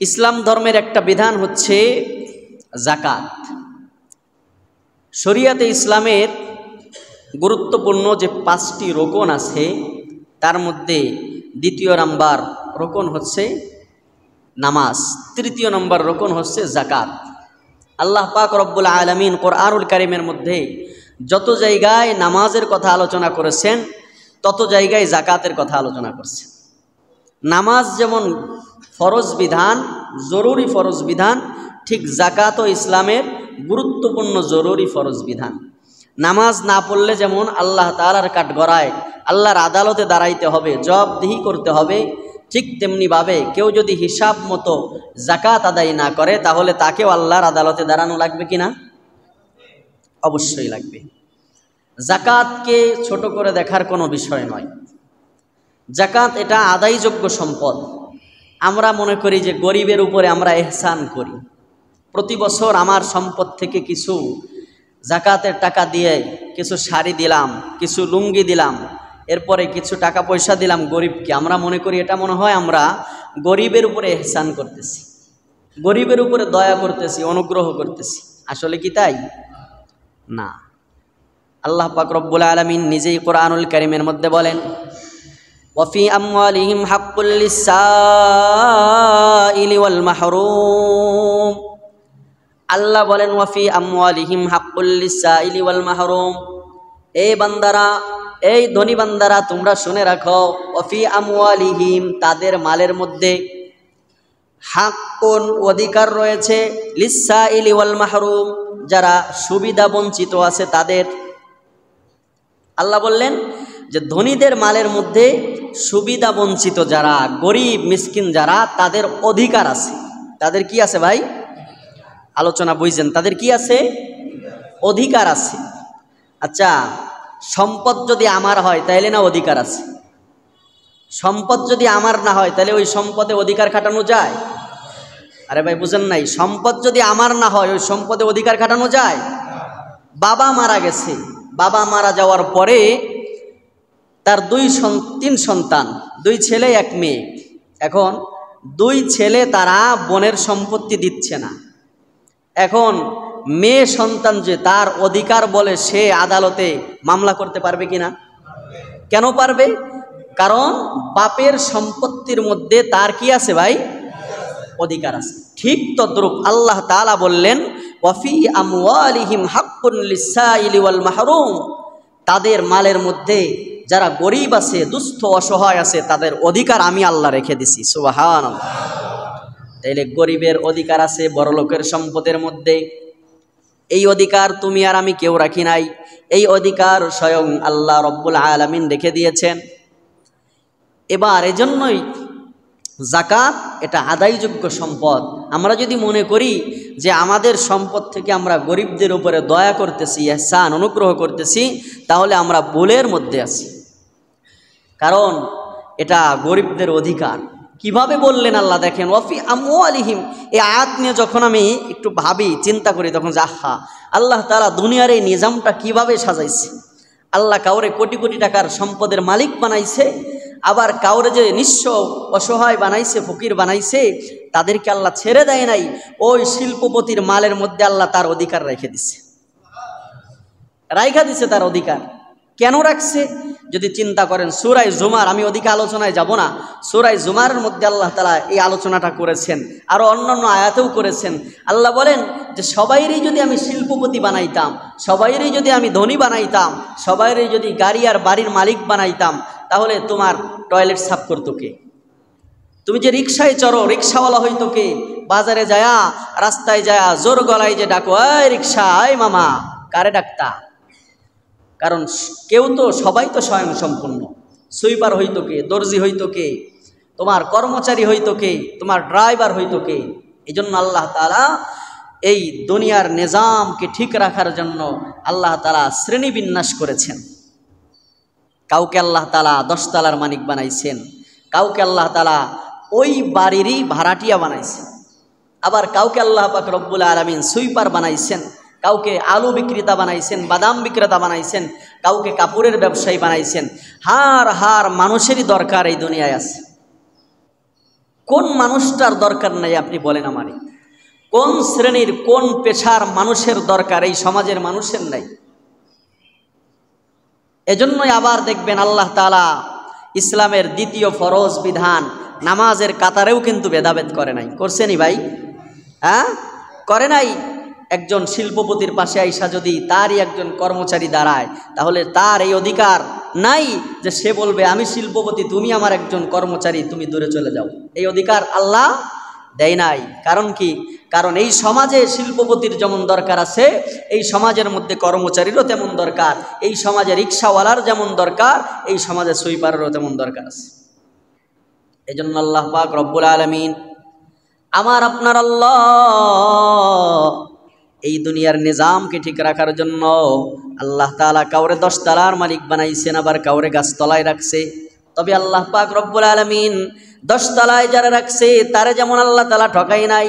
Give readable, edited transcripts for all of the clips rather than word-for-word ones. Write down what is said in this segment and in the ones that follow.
ইসলাম ধর্মের একটা বিধান হচ্ছে যাকাত। শরিয়াতে ইসলামের গুরুত্বপূর্ণ যে 5টি রোকন আছে তার মধ্যে দ্বিতীয় নাম্বার রোকন হচ্ছে নামাজ, তৃতীয় নম্বর রোকন হচ্ছে যাকাত। আল্লাহ পাক রব্বুল আলামিন কোরআনুল কারীমের মধ্যে যত জায়গায় নামাজের কথা আলোচনা করেছেন তত জায়গায় যাকাতের কথা আলোচনা করছেন। নামাজ যেমন ফরজ বিধান, জরুরি ফরজ বিধান, ঠিক যাকাতও ইসলামের গুরুত্বপূর্ণ জরুরি ফরজ বিধান। নামাজ না পড়লে যেমন আল্লাহ তাআলার কাঠগড়ায় আল্লাহর আদালতে দাঁড়াইতে হবে, জবাবদিহি করতে হবে, ঠিক তেমনিভাবে কেউ যদি হিসাব মতো যাকাত আদায় না করে তাহলে তাকেও আল্লাহর আদালতে দাঁড়ানো লাগবে কি না? অবশ্যই লাগবে। যাকাতকে ছোট করে দেখার কোনো বিষয় নয়। যাকাত এটা আদায়যোগ্য সম্পদ। আমরা মনে করি যে গরিবের উপরে আমরা ইহসান করি, প্রতি বছর আমার সম্পদ থেকে কিছু যাকাতের টাকা দিয়ে কিছু শাড়ি দিলাম, কিছু লুঙ্গি দিলাম, এরপরে কিছু টাকা পয়সা দিলাম গরিবকে। আমরা মনে করি এটা মনে হয় আমরা গরিবের উপরে ইহসান করতেছি, গরিবের উপরে দয়া করতেছি, অনুগ্রহ করতেছি। আসলে কি তাই? না। আল্লাহ পাক রব্বুল আলামিন নিজেই কোরআনুল কারীমের মধ্যে বলেন, ওয়াফি আমওয়ালিহিম হাক্কুল লিসাইলি ওয়াল মাহরুম। আল্লাহ বলেন ওয়াফি আমওয়ালিহিম হাক্কুল লিসাইলি ওয়াল মাহরুম। এই বান্দারা, এই ধনী বান্দারা, তোমরা শুনে রাখো, ওয়াফি আমওয়ালিহিম তাদের মালের মধ্যে হাক্কুন অধিকার রয়েছে, লিসাইলি ওয়াল মাহরুম যারা সুবিধা বঞ্চিত আছে তাদের। আল্লাহ বললেন যে ধনীদের মালের মধ্যে সুবিধা বঞ্চিত যারা, গরিব মিসকিন যারা, তাদের অধিকার আছে। তাদের কি আছে ভাই? আলোচনা বুঝছেন? তাদের কি আছে? অধিকার আছে। আচ্ছা, সম্পদ যদি আমার হয় তাহলে না অধিকার আছে? সম্পদ যদি আমার না হয় তাহলে ওই সম্পদে অধিকার খাটানো যায়? আরে ভাই বুঝেন নাই, সম্পদ যদি আমার না হয় ওই সম্পদে অধিকার খাটানো যায়? বাবা মারা গেছে, বাবা মারা যাওয়ার পরে তার 3 সন্তান, 2 ছেলে 1 মেয়ে। এখন 2 ছেলে তারা বোনের সম্পত্তি দিচ্ছে না। এখন মেয়ে সন্তান যে তার অধিকার বলে সে আদালতে মামলা করতে পারবে কিনা? কেন পারবে? কারণ বাপের সম্পত্তির মধ্যে তার কি আছে ভাই? অধিকার আছে। ঠিক তদ্রূপ আল্লাহ তাআলা বললেন ওয়াফি আমওয়ালিহিম হাক্কুন লিসাইলি ওয়াল মাহরুম, তাদের মালের মধ্যে যারা গরিব আছে, দুস্থ অসহায় আছে, তাদের অধিকার আমি আল্লাহ রেখে দিছি। সুবহানাল্লাহ। তাইলে গরিবের অধিকার আছে বড়লোকের সম্পদের মধ্যে। এই অধিকার তুমি আর আমি কেউ রাখি নাই, এই অধিকার স্বয়ং আল্লাহ রব্বুল আলামিন রেখে দিয়েছেন। এবার এজন্যই যাকাত এটা আদায়যোগ্য সম্পদ। আমরা যদি মনে করি যে আমাদের সম্পদ থেকে আমরা গরিবদের উপরে দয়া করতেছি, ইহসান অনুগ্রহ করতেছি, তাহলে আমরা ভুলের মধ্যে আছি। কারণ এটা গরিবদের অধিকার। কিভাবে বললেন আল্লাহ? দেখেন ওয়াফি আমওয়ালিহিম, এই আয়াত নিয়ে যখন আমি একটু ভাবি, চিন্তা করি, তখন আহা, আল্লাহ তাআলা দুনিয়ার এই নিজামটা কিভাবে সাজাইছে। আল্লাহ কাউরে কোটি কোটি টাকার সম্পদের মালিক বানাইছে, আবার কাউরে যে নিঃস্ব অসহায় বানাইছে, ফকির বানাইছে, তাদেরকে আল্লাহ ছেড়ে দেয় নাই। ওই শিল্পপতির মালের মধ্যে আল্লাহ তার অধিকার রেখে দিছে, রাইখা দিছে তার অধিকার। কেন রাখছে? যদি চিন্তা করেন সূরা জুমার, আমি ওদিকে আলোচনায় যাব না, সূরা জুমারের মধ্যে আল্লাহ তাআলা এই আলোচনাটা করেছেন, আরও অন্যান্য আয়াতেও করেছেন। আল্লাহ বলেন যে সবাইরই যদি আমি শিল্পপতি বানাইতাম, সবাইরই যদি আমি ধনী বানাইতাম, সবাইরই যদি গাড়ি আর বাড়ির মালিক বানাইতাম, তাহলে তোমার টয়লেট সাফ করতো কে? তুমি যে রিক্সায় চড়ো, রিক্সাওয়ালা হইতো কে? বাজারে যায়া, রাস্তায় যায়া জোর গলায় যে ডাকো, এই রিক্সা, এই মামা, কারে ডাকতা? কারণ কেউ তো, সবাই তো স্বয়ং সম্পূর্ণ। সুইপার হইতো কে? দর্জি হইতো কে? তোমার কর্মচারী হইতো কে? তোমার ড্রাইভার হইতো কে? এই জন্য আল্লাহ তাআলা এই দুনিয়ার নিজামকে ঠিক রাখার জন্য আল্লাহ তাআলা শ্রেণী বিন্যাস করেছেন। কাউকে আল্লাহ তাআলা 10 তলার মালিক বানাইছেন, কাউকে আল্লাহ তাআলা ওই বাড়িরই ভাড়াটিয়া বানাইছেন, আবার কাউকে আল্লাহ পাক রব্বুল আলামিন সুইপার বানাইছেন, কাউকে আলু বিক্রেতা বানাইছেন, বাদাম বিক্রেতা বানাইছেন, কাউকে কাপড়ের ব্যবসায়ী বানাইছেন। হার হার মানুষেরই দরকার এই দুনিয়ায় আছে। কোন মানুষটার দরকার নাই আপনি বলেন আমারে? কোন শ্রেণীর কোন পেশার মানুষের দরকার এই সমাজের মানুষের নাই? এজন্যই আবার দেখবেন আল্লাহ তাআলা ইসলামের দ্বিতীয় ফরজ বিধান নামাজের কাতারেও কিন্তু ভেদাভেদ করে নাই। করছেনি ভাই? হ্যাঁ, করে নাই। একজন শিল্পপতির পাশে আইসা যদি তারই একজন কর্মচারী দাঁড়ায়, তাহলে তার এই অধিকার নাই যে সে বলবে আমি শিল্পপতি, তুমি আমার একজন কর্মচারী, তুমি দূরে চলে যাও। এই অধিকার আল্লাহ দেয় নাই। কারণ কি? কারণ এই সমাজে শিল্পপতির যেমন দরকার আছে, এই সমাজের মধ্যে কর্মচারীরও তেমন দরকার। এই সমাজে রিক্সাওয়ালার যেমন দরকার, এই সমাজে সুইপারেরও তেমন দরকার আছে। এই জন্য আল্লাহ পাক রব্বুল আলামিন, আমার আপনার আল্লাহ, এই দুনিয়ার নিজামকে ঠিক রাখার জন্য আল্লাহ তাআলা কাউরে 10 তলার মালিক বানাইছেন, আবার কাউরে গাছতলায় রাখছে। তবে আল্লাহ পাক রব্বুল আলামিন 10 তলায় যারা রাখছে তারে যেমন আল্লাহ তাআলা ঠকাই নাই,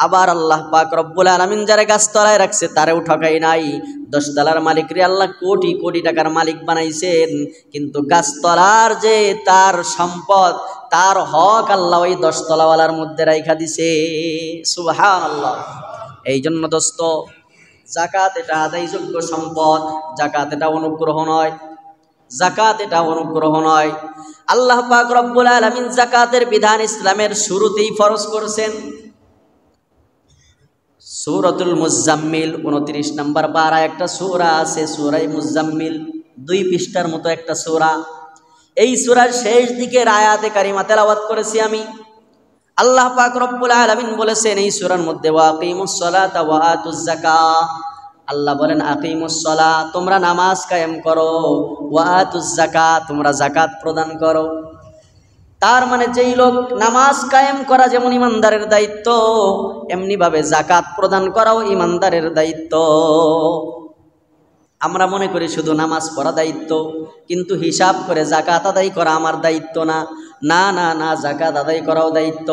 আবার আল্লাহ পাক রব্বুল আলামিন যারা গাছতলায় রাখছে তারেও ঠকাই নাই। 10 তলার মালিকরে আল্লাহ কোটি কোটি টাকার মালিক বানাইছেন, কিন্তু গাছতলার যে তার সম্পদ, তার হক আল্লাহ ওই 10 তলাওয়ালার মধ্যে রাইখা দিছে। সুবহানাল্লাহ। এই জন্য দোস্ত, যাকাত এটা আদায়যোগ্য সম্পদ, যাকাত এটা অনুগ্রহ নয়, যাকাত এটা অনুগ্রহ নয়। আল্লাহ পাক রব্বুল আলামিন যাকাতের বিধান ইসলামের শুরুতেই ফরজ করেছেন। সূরাতুল মুজাম্মিল 29 নম্বর পারা একটা সূরা আছে, সূরা মুজাম্মিল, 2 পৃষ্ঠার মতো একটা সূরা। এই সূরার শেষ দিকের আয়াতে কারিমা তেলাওয়াত করেছি আমি। আল্লাহ পাক রব্বুল আলামিন বলেছেন এই সূরার মধ্যে, ওয়া আকিমুস সালাতা ওয়া আতুজ যাকাত। আল্লাহ বলেন আকিমুস সালাত, তোমরা নামাজ কায়েম করো, ওয়া আতুজ যাকাত, তোমরা যাকাত প্রদান করো। তার মানে যেই লোক নামাজ কায়েম করা যেমন ইমানদারের দায়িত্ব, এমনি ভাবে যাকাত প্রদান করাও ইমানদারের দায়িত্ব। আমরা মনে করি শুধু নামাজ পড়া দায়িত্ব, কিন্তু হিসাব করে যাকাত আদায় করা আমার দায়িত্ব না। না না না, যাকাত আদায় করাও দায়িত্ব।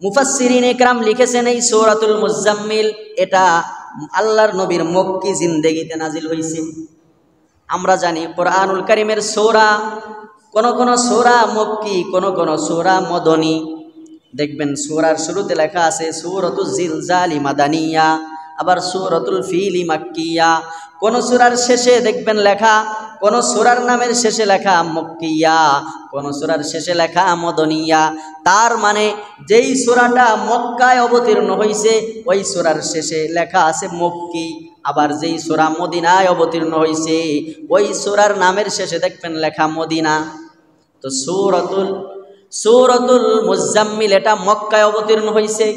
মুফাসসিরিন ইকরাম লিখেছেন এই সূরাতুল মুজাম্মিল এটা আল্লাহর নবীর মক্কি জিন্দেগিতে নাজিল হয়েছে। আমরা জানি কোরআনুল কারীমের সূরা, কোন সূরা মক্কি, কোন সূরা মদনী। দেখবেন সূরার শুরুতে লেখা আছে সূরাতুজ জিলজালি মাদানিয়া, আবার সূরাতুল ফিলি মাক্কিয়া। কোন সূরার শেষে দেখবেন লেখা, কোন সূরার নামের শেষে লেখা মক্কিয়া, কোন সূরার শেষে লেখা মদনিয়া। তার মানে যেই সূরাটা মক্কায় অবতীর্ণ হয়েছে ওই সূরার শেষে লেখা আছে মক্কি, আবার যেই সূরা মদিনায় অবতীর্ণ হয়েছে ওই সূরার নামের শেষে দেখবেন লেখা মদিনা। তো সূরাতুল মুজাম্মিল এটা মক্কায় অবতীর্ণ হয়েছে।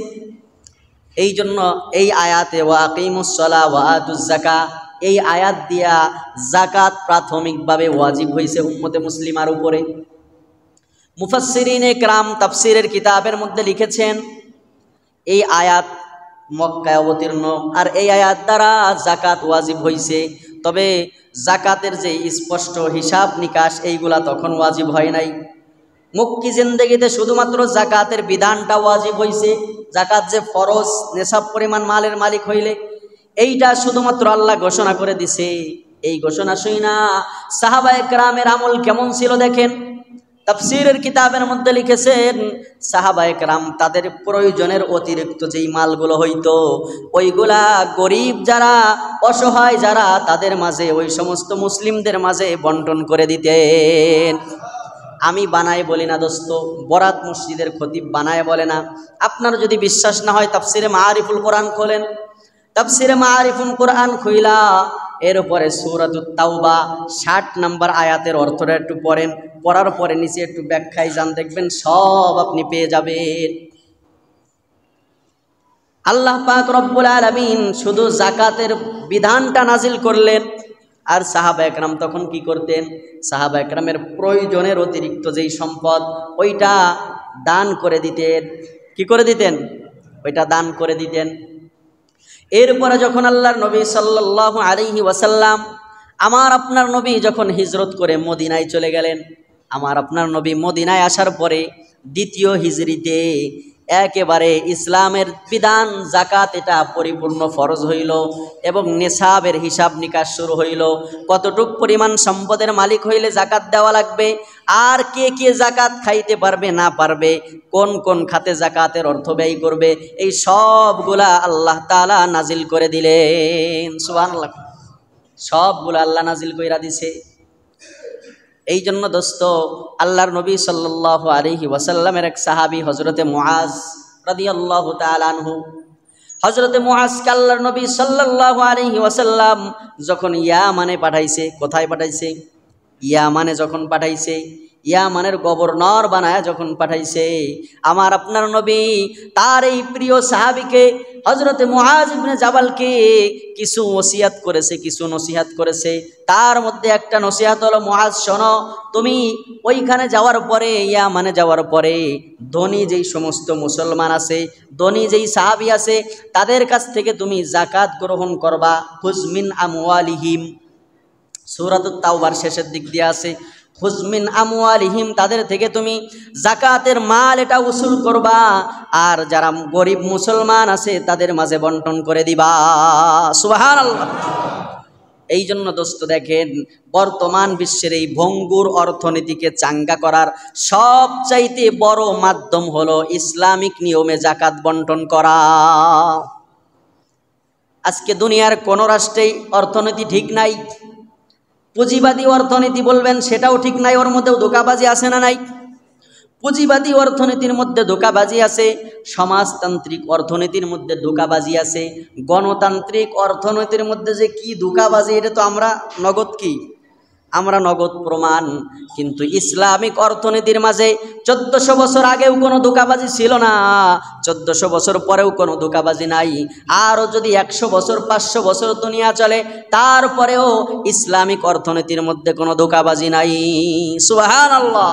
এই জন্য এই আয়াতে ওয়া আকিমুস সালাহ ওয়া আতুজ যাকাত, এই আয়াত দিয়া যাকাত প্রাথমিকভাবে ওয়াজিব হয়েছে উম্মতে মুসলিমার উপরে। মুফাসসিরিন ইকরাম তাফসীরের কিতাবের মধ্যে লিখেছেন এই আয়াত মক্কায় অবতীর্ণ, আর এই আয়াত দ্বারা যাকাত ওয়াজিব হয়েছে। তবে যাকাতের যে স্পষ্ট হিসাব নিকাশ এইগুলা তখন ওয়াজিব হয় নাই। মক্কি জিন্দেগিতে শুধুমাত্র যাকাতের বিধানটা ওয়াজিব হয়েছে। যাকাত যে ফরজ, নেশাব পরিমাণ মালের মালিক হইলে, এইটা শুধুমাত্র আল্লাহ ঘোষণা করে দিছে। এই ঘোষণা শুইনা সাহাবায়ে কেরামের আমল কেমন ছিল দেখেন। তাফসীরের কিতাবের মধ্যে লিখেছেন সাহাবায়ে কেরাম তাদের প্রয়োজনের অতিরিক্ত যেই মালগুলো হইতো ওইগুলা গরিব যারা, অসহায় যারা, তাদের মাঝে, ওই সমস্ত মুসলিমদের মাঝে বন্টন করে দিতেন। আমি বানায় বলি না দোস্ত, বরাত মসজিদের খতিব বানায় বলে না। আপনার যদি বিশ্বাস না হয় তাফসীরে মাআরিফুল কোরআন খোলেন, তাফসীরে মাআরিফুল কোরআন খুইলা এর উপরে সূরাতুত তাওবা 60 নম্বর আয়াতের অর্থটা একটু পড়েন, পড়ার পরে নিচে একটু ব্যাখ্যায় যান, দেখবেন সব আপনি পেয়ে যাবেন। আল্লাহ পাক রব্বুল আলামিন শুধু যাকাতের বিধানটা নাজিল করলেন, আর সাহাবায়ে কেরাম তখন কি করতেন? সাহাবায়ে কেরামের প্রয়োজনের অতিরিক্ত যেই সম্পদ ওইটা দান করে দিতেন। কি করে দিতেন? ওইটা দান করে দিতেন। এরপরে যখন আল্লাহর নবী সাল্লাল্লাহু আলাইহি ওয়াসাল্লাম, আমার আপনার নবী যখন হিজরত করে মদিনায় চলে গেলেন, আমার আপনার নবী মদিনায় আসার পরে দ্বিতীয় হিজরিতে একেবারে ইসলামের বিধান জাকাত এটা পরিপূর্ণ ফরজ হইল এবং নেশাবের হিসাব নিকাশ শুরু হইল। কতটুক পরিমাণ সম্পদের মালিক হইলে জাকাত দেওয়া লাগবে, আর কে কে জাকাত খাইতে পারবে না পারবে, কোন কোন খাতে জাকাতের অর্থ ব্যয় করবে, এই সবগুলা আল্লাহ তাআলা নাজিল করে দিলেন। সুবহানাল্লাহ, সবগুলা আল্লাহ নাজিল কইরা দিছে। এই জন্য দোস্ত, আল্লাহর নবী সাল্লাল্লাহু আলাইহি ওয়াসাল্লামের এক সাহাবী হযরতে মুআজ রাদিয়াল্লাহু তাআলা আনহু, হযরতে মুআজকে আল্লাহর নবী সাল্লাল্লাহু আলাইহি ওয়াসাল্লাম যখন ইয়ামানে পাঠাইছে, কোথায় পাঠাইছে? ইয়ামানে যখন পাঠাইছে, ইয়ামানের গভর্নর বানায় যখন পাঠাইছে, আমার আপনার নবী তার এই প্রিয় সাহাবীকে হযরতে মুআজ ইবনে জাবালকে কিছু ওসিয়াত করেছে, কিছু নসিহাত করেছে। তার মধ্যে একটা নসিহাত হলো, মুআজ শোনো, তুমি ওইখানে যাওয়ার পরে, ইয়ামানে যাওয়ার পরে ধনী যেই সমস্ত মুসলমান আছে, ধনী যেই সাহাবী আছে, তাদের কাছ থেকে তুমি জাকাত গ্রহণ করবা। খুজমিন আমওয়ালিহিম, সূরাতুত তাওবার শেষের দিক দিয়ে আছে, খুজমিন আমওয়ালিহিম, তাদের থেকে তুমি জাকাতের মাল এটা উসুল করবা, আর যারা গরিব মুসলমান আছে তাদের মাঝে বন্টন করে দিবা। সুবহানাল্লাহ। এই জন্য দোস্ত দেখেন, বর্তমান বিশ্বের এই ভঙ্গুর অর্থনীতিকে চাঙ্গা করার সবচাইতে বড় মাধ্যম হলো ইসলামিক নিয়মে জাকাত বন্টন করা। আজকে দুনিয়ার কোন রাষ্ট্রেই অর্থনীতি ঠিক নাই। পুঁজিবাদী অর্থনীতি বলবেন, সেটাও ঠিক নাই, ওর মধ্যেও ধোঁকাবাজি আছে না নাই? পুঁজিবাদী অর্থনীতির মধ্যে ধোঁকাবাজি আছে, সমাজতান্ত্রিক অর্থনীতির মধ্যে ধোঁকাবাজি আছে, গণতান্ত্রিক অর্থনীতির মধ্যে যে কি ধোঁকাবাজি, এটা তো আমরা নগদ কি আমরা নগদ প্রমাণ। কিন্তু ইসলামিক অর্থনীতির মাঝে 1400 বছর আগেও কোনো ধোঁকাবাজি ছিল না, 1400 বছর পরেও কোনো ধোঁকাবাজি নাই। আরও যদি 100 বছর 500 বছর দুনিয়া চলে, তারপরেও ইসলামিক অর্থনীতির মধ্যে কোনো ধোঁকাবাজি নাই। সুবহানাল্লাহ।